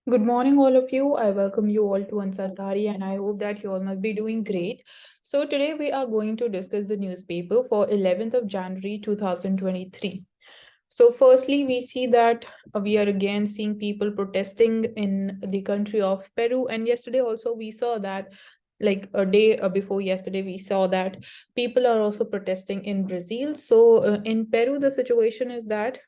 Good morning, all of you. I welcome you all to Ansarkari, and I hope that you all must be doing great. So, today we are going to discuss the newspaper for 11th of January 2023. So, firstly, we see that we are again seeing people protesting in the country of Peru, and yesterday also we saw that. Like a day before yesterday, we saw that people are also protesting in Brazil. So, in Peru, the situation is that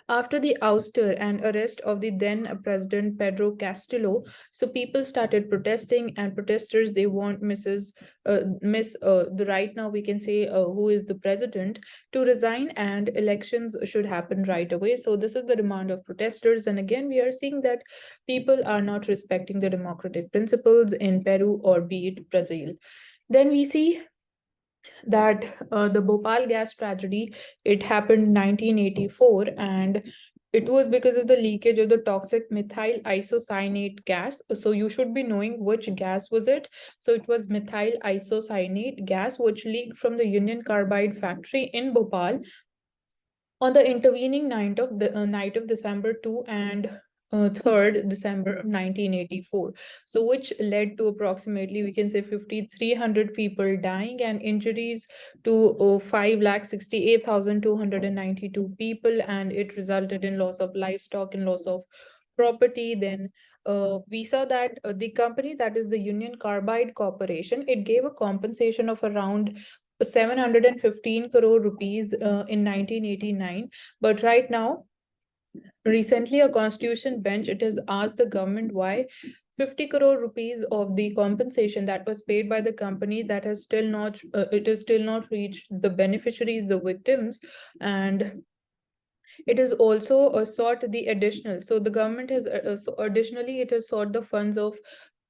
after the ouster and arrest of the then President Pedro Castillo, so people started protesting, and protesters they want Miss the right now we can say who is the president to resign, and elections should happen right away. So this is the demand of protesters, and again we are seeing that people are not respecting the democratic principles in Peru or be it Brazil. Then we see that the Bhopal gas tragedy, it happened 1984, and it was because of the leakage of the toxic methyl isocyanate gas. So you should be knowing which gas was it. So it was methyl isocyanate gas which leaked from the Union Carbide factory in Bhopal on the intervening night of December 2 and 3rd December of 1984. So, which led to approximately, we can say, 5,300 people dying and injuries to 5,68,292 people, and it resulted in loss of livestock and loss of property. Then we saw that the company, that is the Union Carbide Corporation, it gave a compensation of around 715 crore rupees in 1989. But right now, recently, a constitution bench it has asked the government why 50 crore rupees of the compensation that was paid by the company that has still not it is still not reached the beneficiaries, the victims, and it is also sought the additional. So the government has so additionally it has sought the funds of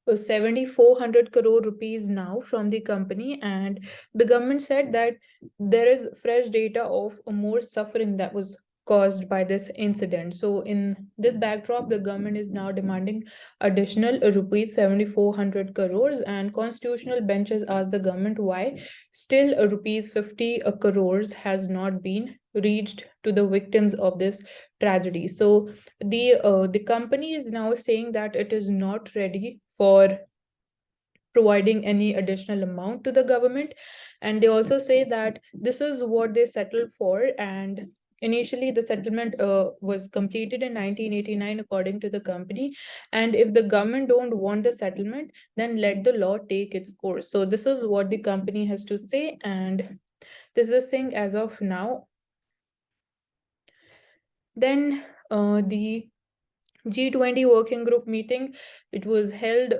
7,400 crore rupees now from the company, and the government said that there is fresh data of more suffering that was caused by this incident. So in this backdrop, the government is now demanding additional rupees 7,400 crores, and constitutional benches asked the government why still rupees 50 crores has not been reached to the victims of this tragedy. So the company is now saying that it is not ready for providing any additional amount to the government, and they also say that this is what they settled for, and initially the settlement was completed in 1989 according to the company, and if the government don't want the settlement, then let the law take its course. So this is what the company has to say, and this is the thing as of now. Then the G20 working group meeting, it was held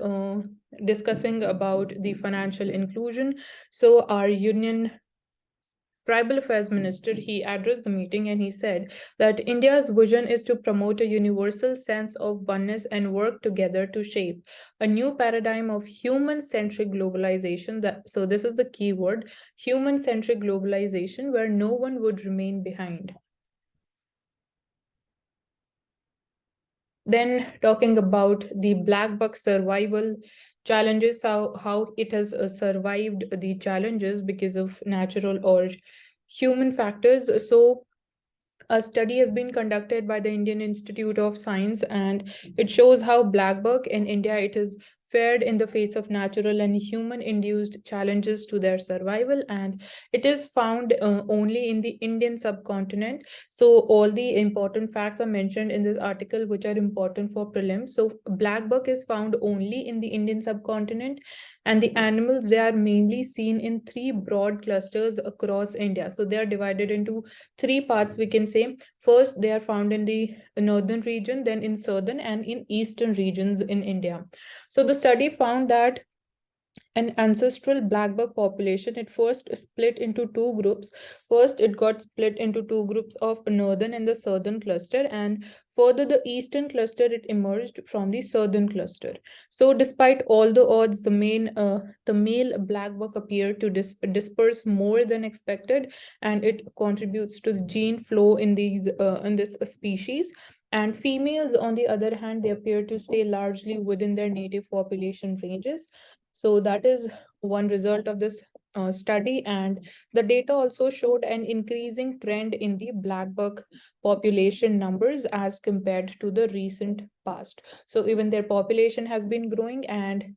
discussing about the financial inclusion. So our union tribal affairs minister, he addressed the meeting and he said that India's vision is to promote a universal sense of oneness and work together to shape a new paradigm of human-centric globalization. So this is the key word, human-centric globalization, where no one would remain behind. Then talking about the black buck survival challenges, how it has survived the challenges because of natural or human factors. So a study has been conducted by the Indian Institute of Science, and it shows how black buck in India it is fared in the face of natural and human induced challenges to their survival, and it is found only in the Indian subcontinent. So all the important facts are mentioned in this article which are important for prelims. So black buck is found only in the Indian subcontinent, and the animals they are mainly seen in three broad clusters across India. So they are divided into three parts, we can say. First, they are found in the northern region, then in southern and in eastern regions in India. So the study found that an ancestral black buck population it first split into two groups. First it got split into two groups of northern and the southern cluster, and further the eastern cluster it emerged from the southern cluster. So despite all the odds, the male black buck appeared to disperse more than expected, and it contributes to the gene flow in this species. And females, on the other hand, they appear to stay largely within their native population ranges. So that is one result of this study, and the data also showed an increasing trend in the black buck population numbers as compared to the recent past. So even their population has been growing, and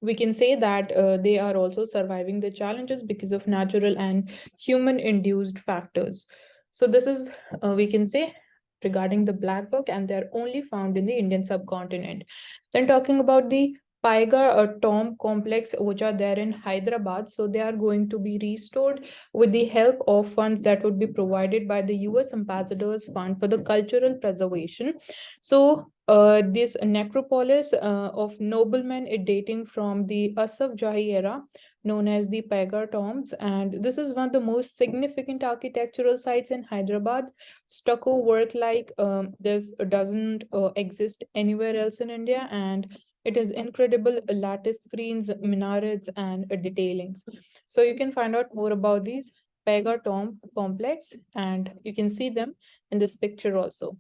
we can say that they are also surviving the challenges because of natural and human induced factors. So this is, we can say, regarding the black buck, and they're only found in the Indian subcontinent. Then talking about the Paiga tomb complex, which are there in Hyderabad, so they are going to be restored with the help of funds that would be provided by the US Ambassadors Fund for the Cultural Preservation. So this necropolis of noblemen, it dating from the Asaf Jahi era, known as the Paigar tombs, and this is one of the most significant architectural sites in Hyderabad. Stucco work like this doesn't exist anywhere else in India, and it is incredible lattice screens, minarets, and detailings. So you can find out more about these Paigar tomb complex, and you can see them in this picture also.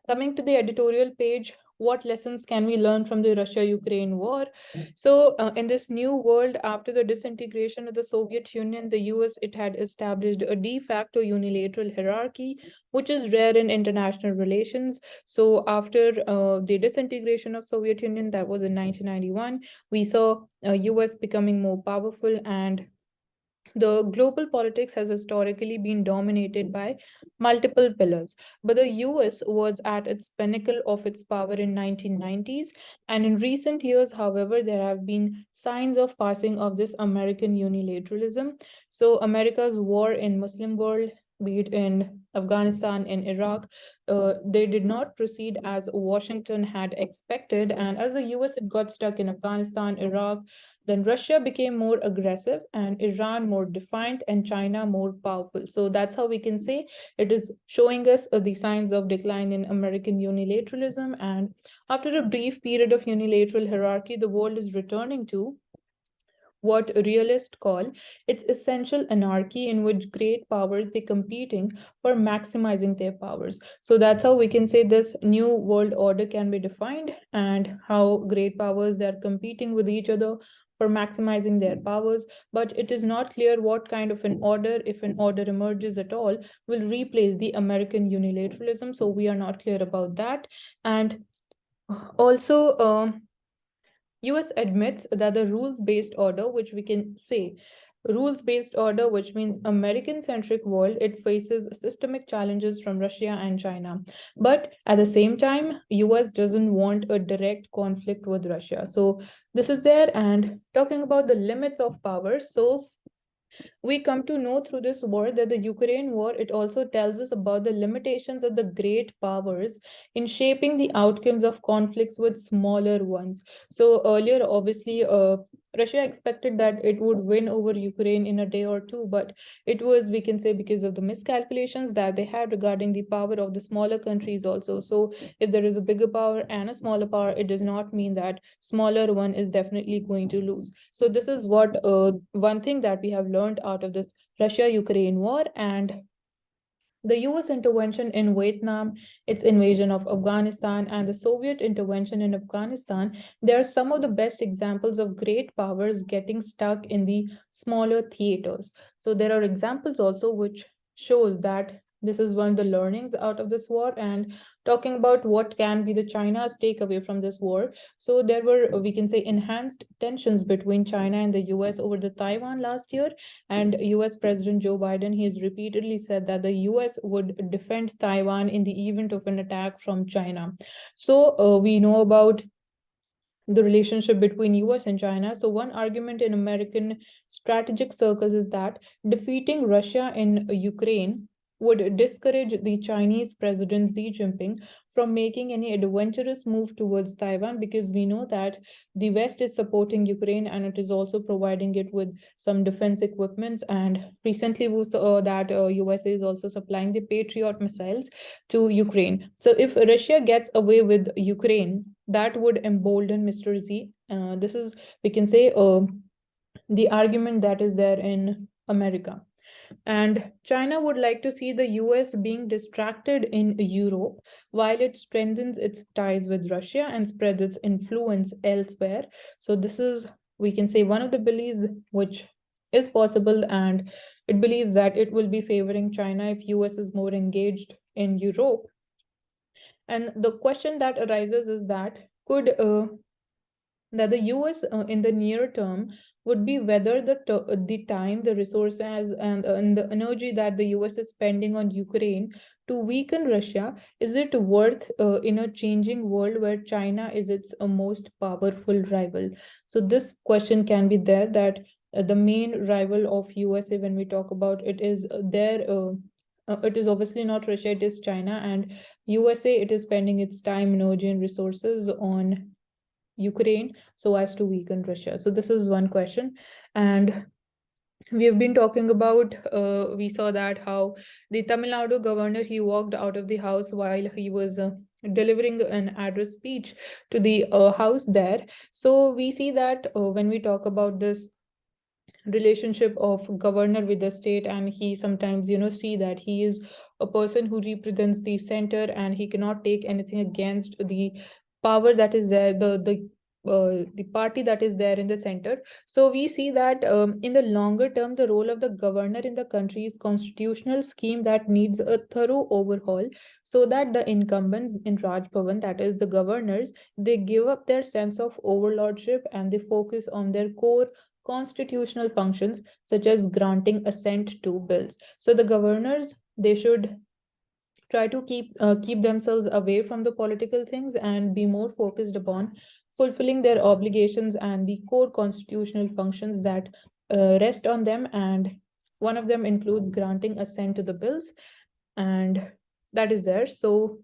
Coming to the editorial page, what lessons can we learn from the Russia-Ukraine war? So, in this new world, after the disintegration of the Soviet Union, the US, it had established a de facto unilateral hierarchy, which is rare in international relations. So, after the disintegration of Soviet Union, that was in 1991, we saw US becoming more powerful, and the global politics has historically been dominated by multiple pillars, but the US was at its pinnacle of its power in 1990s, and in recent years, however, there have been signs of passing of this American unilateralism. So America's war in Muslim world, be it in Afghanistan and Iraq, they did not proceed as Washington had expected, and as the US it got stuck in Afghanistan, Iraq, then Russia became more aggressive, and Iran more defiant, and China more powerful. So that's how we can say it is showing us the signs of decline in American unilateralism. And after a brief period of unilateral hierarchy, the world is returning to what realists call its essential anarchy, in which great powers they competing for maximizing their powers. So that's how we can say this new world order can be defined, and how great powers they're competing with each other for maximizing their powers. But it is not clear what kind of an order, if an order emerges at all, will replace the American unilateralism. So we are not clear about that. And also, US admits that the rules-based order, which we can say rules-based order, which means American-centric world, it faces systemic challenges from Russia and China. But at the same time, US doesn't want a direct conflict with Russia. So this is there. And talking about the limits of power, so we come to know through this war that the Ukraine war, it also tells us about the limitations of the great powers in shaping the outcomes of conflicts with smaller ones. So earlier, obviously, Russia expected that it would win over Ukraine in a day or two, but it was, we can say, because of the miscalculations that they had regarding the power of the smaller countries also. So if there is a bigger power and a smaller power, it does not mean that smaller one is definitely going to lose. So this is what one thing that we have learned out of this Russia-Ukraine war. And the US intervention in Vietnam, its invasion of Afghanistan, and the Soviet intervention in Afghanistan, they are some of the best examples of great powers getting stuck in the smaller theaters. So there are examples also which shows that this is one of the learnings out of this war. And talking about what can be the China's takeaway from this war, so there were, we can say, enhanced tensions between China and the US over the Taiwan last year. And US President Joe Biden, he has repeatedly said that the US would defend Taiwan in the event of an attack from China. So we know about the relationship between US and China. So one argument in American strategic circles is that defeating Russia in Ukraine would discourage the Chinese President Xi Jinping from making any adventurous move towards Taiwan, because we know that the West is supporting Ukraine, and it is also providing it with some defense equipments. And recently we saw that USA is also supplying the Patriot missiles to Ukraine. So if Russia gets away with Ukraine, that would embolden Mr. Z. This is, we can say, the argument that is there in America. And China would like to see the US being distracted in Europe while it strengthens its ties with Russia and spreads its influence elsewhere. So this is, we can say, one of the beliefs which is possible, and it believes that it will be favoring China if US is more engaged in Europe. And the question that arises is that could that the US in the near term would be whether the time, the resources, and the energy that the US is spending on Ukraine to weaken Russia, is it worth in a changing world where China is its most powerful rival? So this question can be there, that the main rival of USA when we talk about it is it is obviously not Russia, it is China, and USA, it is spending its time, energy, and resources on Ukraine so as to weaken Russia. So this is one question. And we have been talking about, we saw that how the Tamil Nadu governor, he walked out of the house while he was delivering an address speech to the house there. So we see that when we talk about this relationship of governor with the state, and he sometimes see that he is a person who represents the center and he cannot take anything against the power that is there, the party that is there in the center. So we see that in the longer term, the role of the governor in the country's constitutional scheme that needs a thorough overhaul, so that the incumbents in Raj Bhavan, that is the governors, they give up their sense of overlordship and they focus on their core constitutional functions, such as granting assent to bills. So the governors, they should try to keep themselves away from the political things and be more focused upon fulfilling their obligations and the core constitutional functions that rest on them. And one of them includes granting assent to the bills, and that is there. So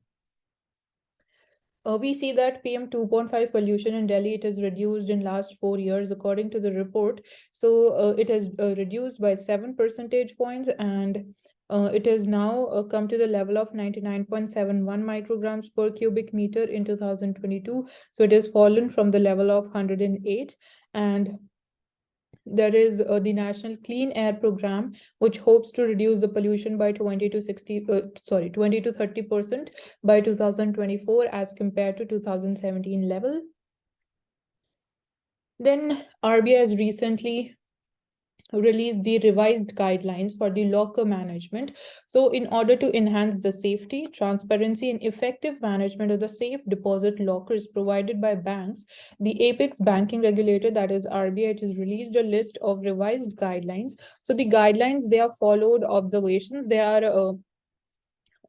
we see that PM 2.5 pollution in Delhi, it has reduced in last 4 years, according to the report. So it has reduced by 7 percentage points, and it has now come to the level of 99.71 micrograms per cubic meter in 2022. So it has fallen from the level of 108. And there is the National Clean Air Program, which hopes to reduce the pollution by 20 to 30% by 2024 as compared to 2017 level. Then RBI has recently released the revised guidelines for the locker management. So in order to enhance the safety, transparency, and effective management of the safe deposit lockers provided by banks, the apex banking regulator, that is RBI, has released a list of revised guidelines. So the guidelines, they are followed observations, they are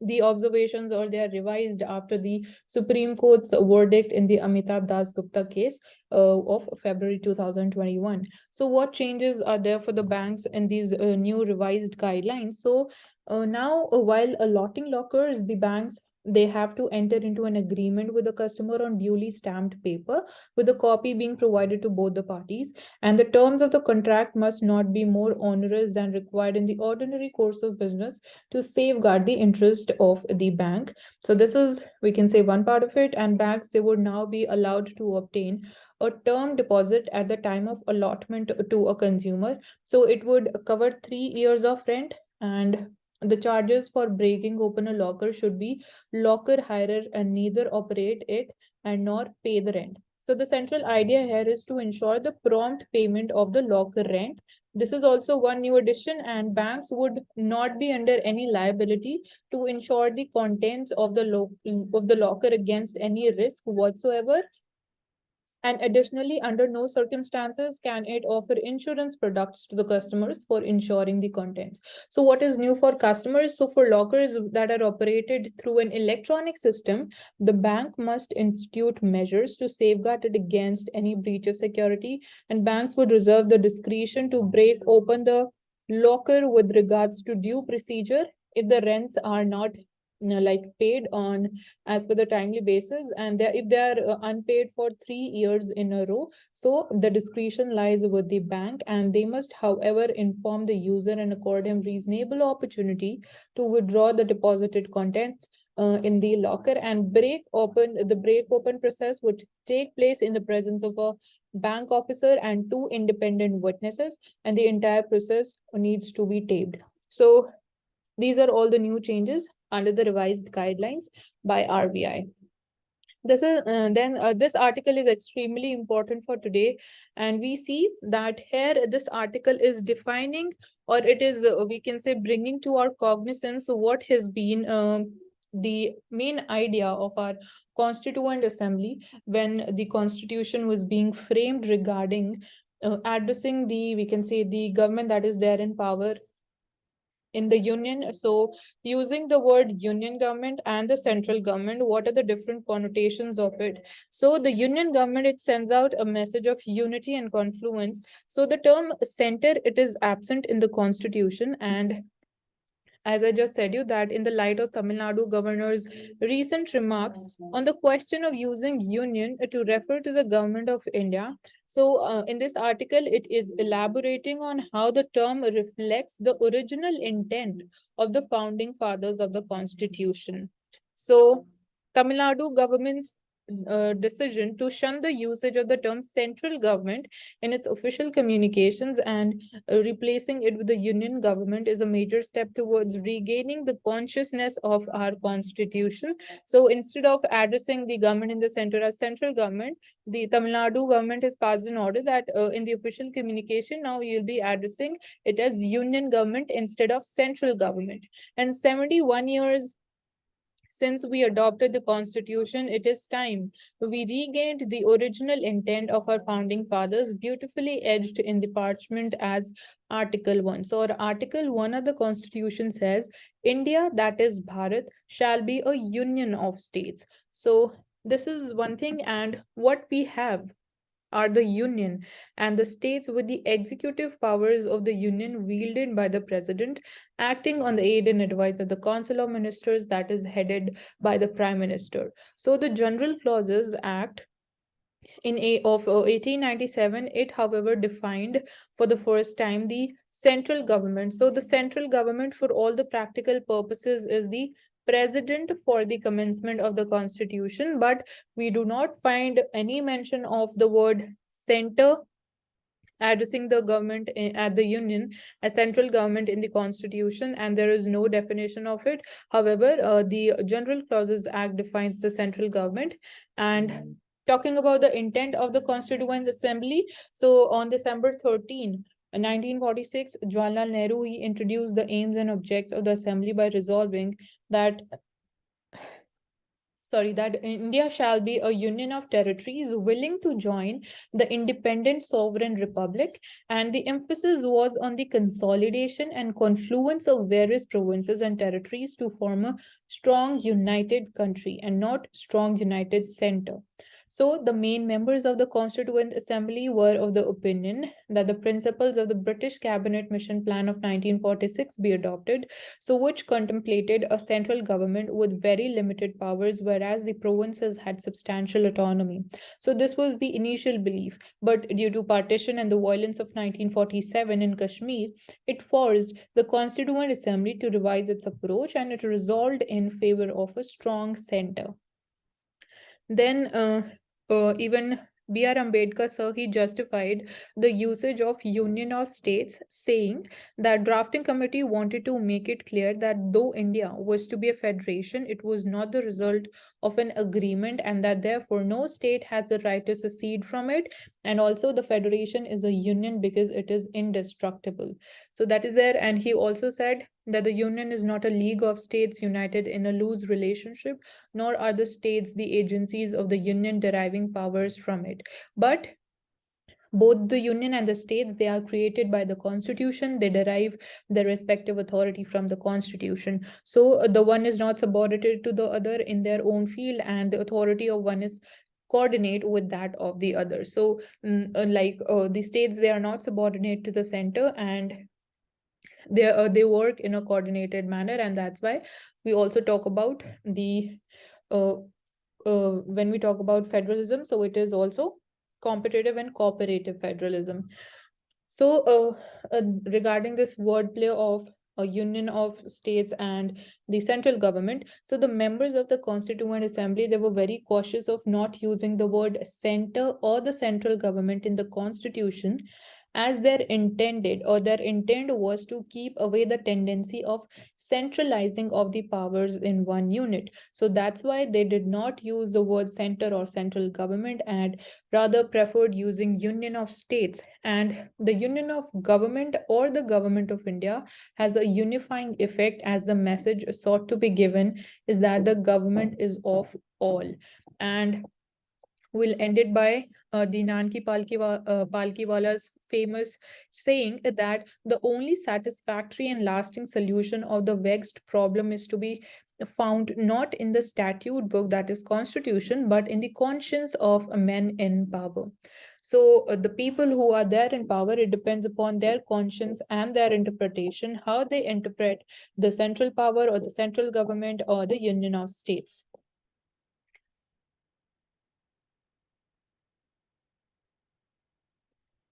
the observations, or they are revised after the Supreme Court's verdict in the Amitabh Das Gupta case of February 2021. So what changes are there for the banks in these new revised guidelines? So now, while allotting lockers, the banks, they have to enter into an agreement with the customer on duly stamped paper, with a copy being provided to both the parties. And the terms of the contract must not be more onerous than required in the ordinary course of business to safeguard the interest of the bank. So this is, we can say, one part of it. And banks, they would now be allowed to obtain a term deposit at the time of allotment to a consumer. So it would cover 3 years of rent, and the charges for breaking open a locker should be locker hirer and neither operate it and nor pay the rent. So the central idea here is to ensure the prompt payment of the locker rent. This is also one new addition, and banks would not be under any liability to ensure the contents of the locker against any risk whatsoever. And additionally, under no circumstances can it offer insurance products to the customers for insuring the contents. So what is new for customers? So for lockers that are operated through an electronic system, the bank must institute measures to safeguard it against any breach of security, and banks would reserve the discretion to break open the locker with regards to due procedure if the rents are not like paid on as per the timely basis, and if they are unpaid for 3 years in a row, so the discretion lies with the bank, and they must however inform the user and accord him reasonable opportunity to withdraw the deposited contents in the locker. And break open process would take place in the presence of a bank officer and two independent witnesses, and the entire process needs to be taped. So these are all the new changes under the revised guidelines by RBI. This article is extremely important for today, and we see that here this article is defining, or it is we can say bringing to our cognizance what has been the main idea of our Constituent Assembly when the Constitution was being framed regarding addressing the, we can say, the government that is there in power in the union. So using the word union government and the central government, what are the different connotations of it? So the union government, it sends out a message of unity and confluence. So the term center, it is absent in the constitution, and as I just said you, that in the light of Tamil Nadu governor's recent remarks on the question of using union to refer to the government of India. So, in this article, it is elaborating on how the term reflects the original intent of the founding fathers of the constitution. So, Tamil Nadu government's decision to shun the usage of the term central government in its official communications and replacing it with the union government is a major step towards regaining the consciousness of our constitution. So instead of addressing the government in the center as central government, the Tamil Nadu government has passed an order that in the official communication, now you'll be addressing it as union government instead of central government. And 71 years since we adopted the Constitution, it is time we regained the original intent of our founding fathers, beautifully edged in the parchment as Article 1. So, Article 1 of the Constitution says, India, that is Bharat, shall be a union of states. So, this is one thing, and what we have are the union and the states with the executive powers of the union wielded by the president acting on the aid and advice of the council of ministers that is headed by the prime minister. So the general clauses act in a of 1897, it however defined for the first time the central government. So the central government for all the practical purposes is the president for the commencement of the constitution, but we do not find any mention of the word center addressing the government at the union as central government in the constitution, and there is no definition of it. However, the general clauses act defines the central government. And talking about the intent of the constituent assembly, so on December 13, 1946, Jawaharlal Nehru, he introduced the aims and objects of the assembly by resolving that that India shall be a union of territories willing to join the independent sovereign republic, and the emphasis was on the consolidation and confluence of various provinces and territories to form a strong united country and not strong united center. So the main members of the Constituent Assembly were of the opinion that the principles of the British Cabinet Mission Plan of 1946 be adopted, so which contemplated a central government with very limited powers, whereas the provinces had substantial autonomy. So this was the initial belief, but due to partition and the violence of 1947 in Kashmir, it forced the Constituent Assembly to revise its approach, and it resolved in favor of a strong center. Then even B.R. Ambedkar, sir, he justified the usage of Union of States, saying that drafting committee wanted to make it clear that though India was to be a federation, it was not the result of an agreement, and that therefore no state has the right to secede from it. And also, the federation is a union because it is indestructible. So that is there. And he also said that the union is not a league of states united in a loose relationship, nor are the states the agencies of the union deriving powers from it. But both the union and the states, they are created by the constitution, they derive their respective authority from the constitution. So the one is not subordinated to the other in their own field, and the authority of one is coordinate with that of the other. So the states, they are not subordinate to the center, and they work in a coordinated manner, and that's why we also talk about the uh, when we talk about federalism, so it is also competitive and cooperative federalism. So regarding this wordplay of a union of states and the central government, so the members of the Constituent Assembly, they were very cautious of not using the word center or the central government in the constitution, as their intent was to keep away the tendency of centralizing of the powers in one unit. So that's why they did not use the word center or central government, and rather preferred using union of states. And the union of government or the government of India has a unifying effect, as the message sought to be given is that the government is of all. And we'll end it by the Nanki Palkiwala's famous saying that the only satisfactory and lasting solution of the vexed problem is to be found not in the statute book, that is constitution, but in the conscience of men in power. So the people who are there in power, it depends upon their conscience and their interpretation, how they interpret the central power or the central government or the union of states.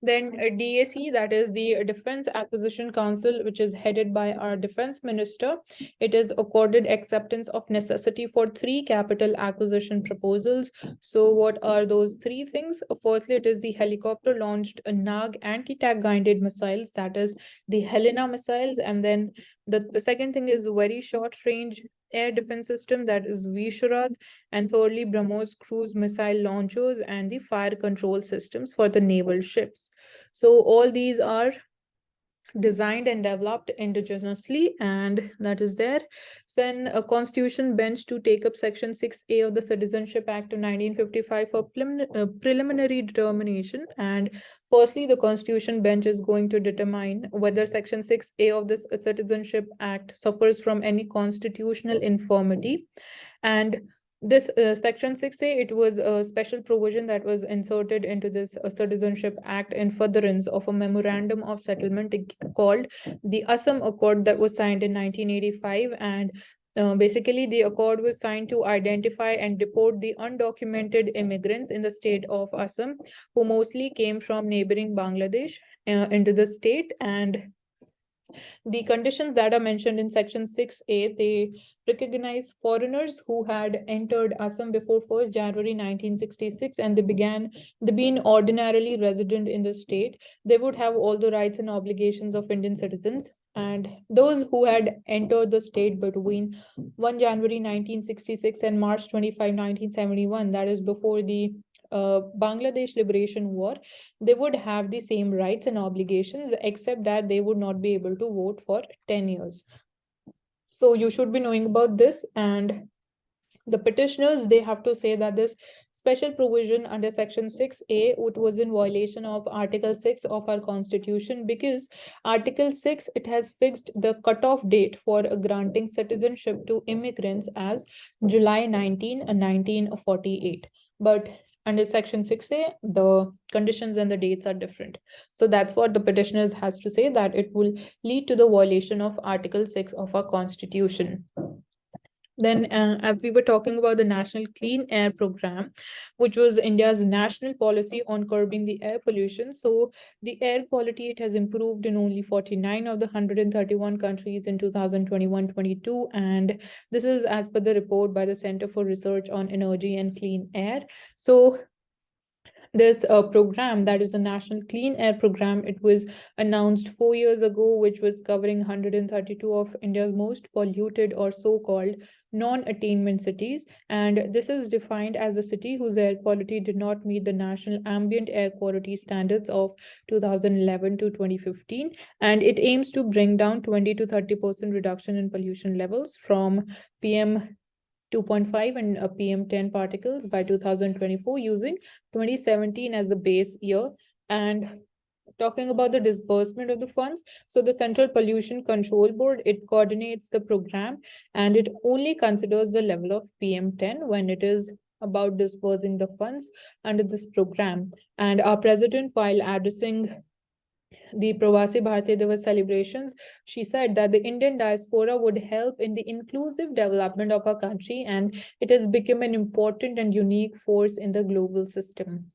Then DAC, that is the Defense Acquisition Council, which is headed by our Defense Minister. It is accorded acceptance of necessity for three capital acquisition proposals. So what are those three things? Firstly, it is the helicopter-launched NAG anti-tank guided missiles, that is the Helena missiles. And then the second thing is very short-range air defense system, that is Visharad, and thirdly, BrahMos cruise missile launchers and the fire control systems for the naval ships. So all these are designed and developed indigenously, and that is there. Then a constitution bench to take up section 6A of the Citizenship Act of 1955 for preliminary determination. And firstly, the constitution bench is going to determine whether section 6A of this Citizenship Act suffers from any constitutional infirmity. And this section 6A, it was a special provision that was inserted into this Citizenship Act in furtherance of a memorandum of settlement called the Assam Accord that was signed in 1985. And basically, the accord was signed to identify and deport the undocumented immigrants in the state of Assam, who mostly came from neighboring Bangladesh into the state. And the conditions that are mentioned in section 6A, they recognize foreigners who had entered Assam before 1st January 1966 and they been ordinarily resident in the state. They would have all the rights and obligations of Indian citizens. And those who had entered the state between 1 January 1966 and March 25, 1971, that is before the Bangladesh Liberation War, they would have the same rights and obligations, except that they would not be able to vote for 10 years. So you should be knowing about this. And the petitioners, they have to say that this special provision under section 6A, it was in violation of article 6 of our constitution, because article 6, it has fixed the cutoff date for granting citizenship to immigrants as July 19, 1948. But under section 6A, the conditions and the dates are different. So that's what the petitioners has to say, that it will lead to the violation of article 6 of our constitution. Then, as we were talking about the National Clean Air Program, which was India's national policy on curbing the air pollution. So, the air quality, it has improved in only 49 of the 131 countries in 2021-22, and this is as per the report by the Center for Research on Energy and Clean Air. So, this program, that is the National Clean Air Program, it was announced 4 years ago, which was covering 132 of India's most polluted or so-called non-attainment cities. And this is defined as a city whose air quality did not meet the national ambient air quality standards of 2011 to 2015. And it aims to bring down 20 to 30% reduction in pollution levels from PM 2.5 and PM10 particles by 2024, using 2017 as the base year. And talking about the disbursement of the funds, so the Central Pollution Control Board, it coordinates the program, and it only considers the level of PM10 when it is about disbursing the funds under this program. And our president, while addressing the Pravasi Bharatiya Divas celebrations, she said that the Indian diaspora would help in the inclusive development of our country, and it has become an important and unique force in the global system.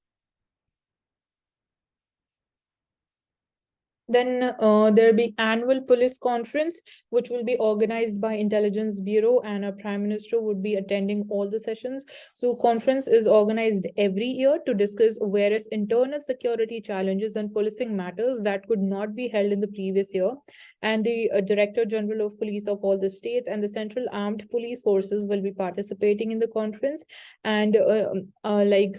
Then there'll be annual police conference, which will be organized by Intelligence Bureau, and our Prime Minister would be attending all the sessions. So conference is organized every year to discuss various internal security challenges and policing matters that could not be held in the previous year. And the Director General of Police of all the states and the Central Armed Police Forces will be participating in the conference. And like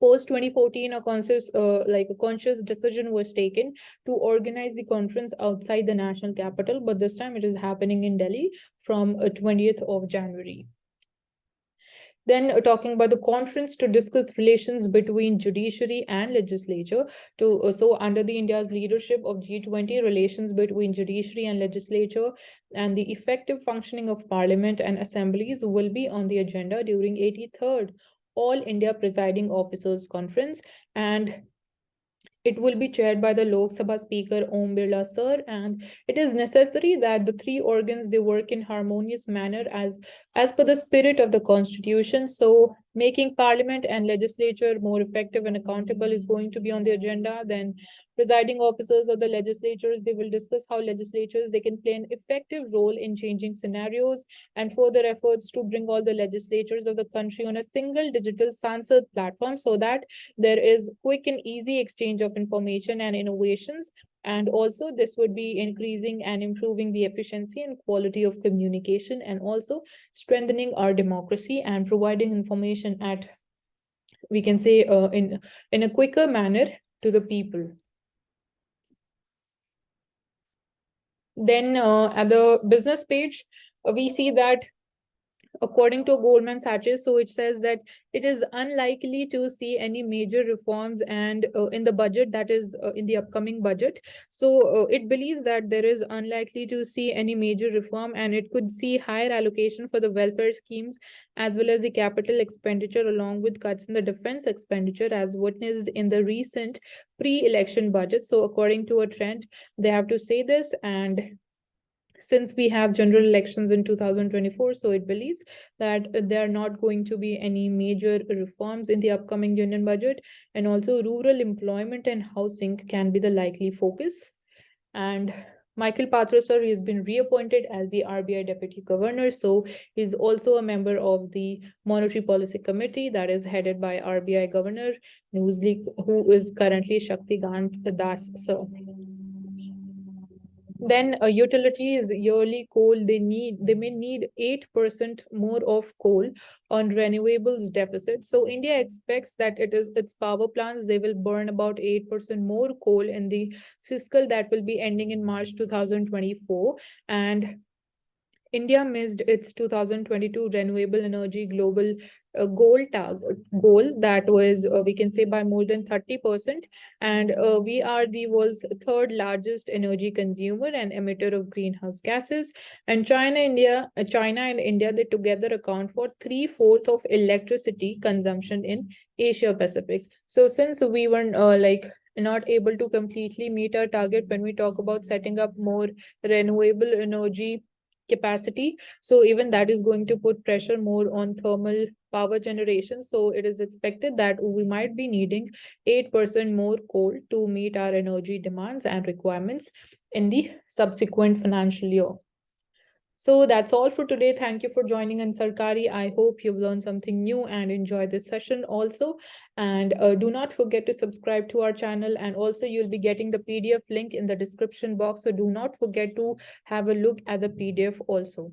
post 2014, a conscious decision was taken to organize the conference outside the national capital, but this time it is happening in Delhi from 20th of January. Then talking about the conference to discuss relations between judiciary and legislature. So under the India's leadership of G20, relations between judiciary and legislature and the effective functioning of parliament and assemblies will be on the agenda during 83rd All India Presiding Officers Conference, and it will be chaired by the Lok Sabha Speaker Om Birla sir, and it is necessary that the three organs they work in harmonious manner as per the spirit of the Constitution. So making Parliament and legislature more effective and accountable is going to be on the agenda. Then presiding officers of the legislatures, they will discuss how legislatures they can play an effective role in changing scenarios, and further efforts to bring all the legislatures of the country on a single digital Sansad platform so that there is quick and easy exchange of information and innovations. And also, this would be increasing and improving the efficiency and quality of communication, and also strengthening our democracy and providing information at, we can say, in a quicker manner to the people. Then at the business page, we see that according to Goldman Sachs, so it says that it is unlikely to see any major reforms and in the budget, that is in the upcoming budget. So it believes that there is unlikely to see any major reform, and it could see higher allocation for the welfare schemes as well as the capital expenditure, along with cuts in the defense expenditure as witnessed in the recent pre-election budget. So according to a trend, they have to say this. And since we have general elections in 2024, so it believes that there are not going to be any major reforms in the upcoming union budget, and also rural employment and housing can be the likely focus. And Michael Patra sir, he has been reappointed as the RBI Deputy Governor. So he's also a member of the Monetary Policy Committee that is headed by RBI Governor, who is currently Shaktigant Das sir. Then utilities yearly coal, they may need 8% more of coal on renewables deficit. So India expects that its power plants, they will burn about 8% more coal in the fiscal that will be ending in March 2024. And India missed its 2022 renewable energy global goal that was, we can say, by more than 30%. And we are the world's third largest energy consumer and emitter of greenhouse gases. And China and India, they together account for 3/4 of electricity consumption in Asia Pacific. So since we were not able to completely meet our target when we talk about setting up more renewable energy capacity, so even that is going to put pressure more on thermal power generation. So it is expected that we might be needing 8% more coal to meet our energy demands and requirements in the subsequent financial year. So that's all for today. Thank you for joining in Sarkari. I hope you've learned something new and enjoyed this session also. And do not forget to subscribe to our channel. And also you'll be getting the PDF link in the description box. So do not forget to have a look at the PDF also.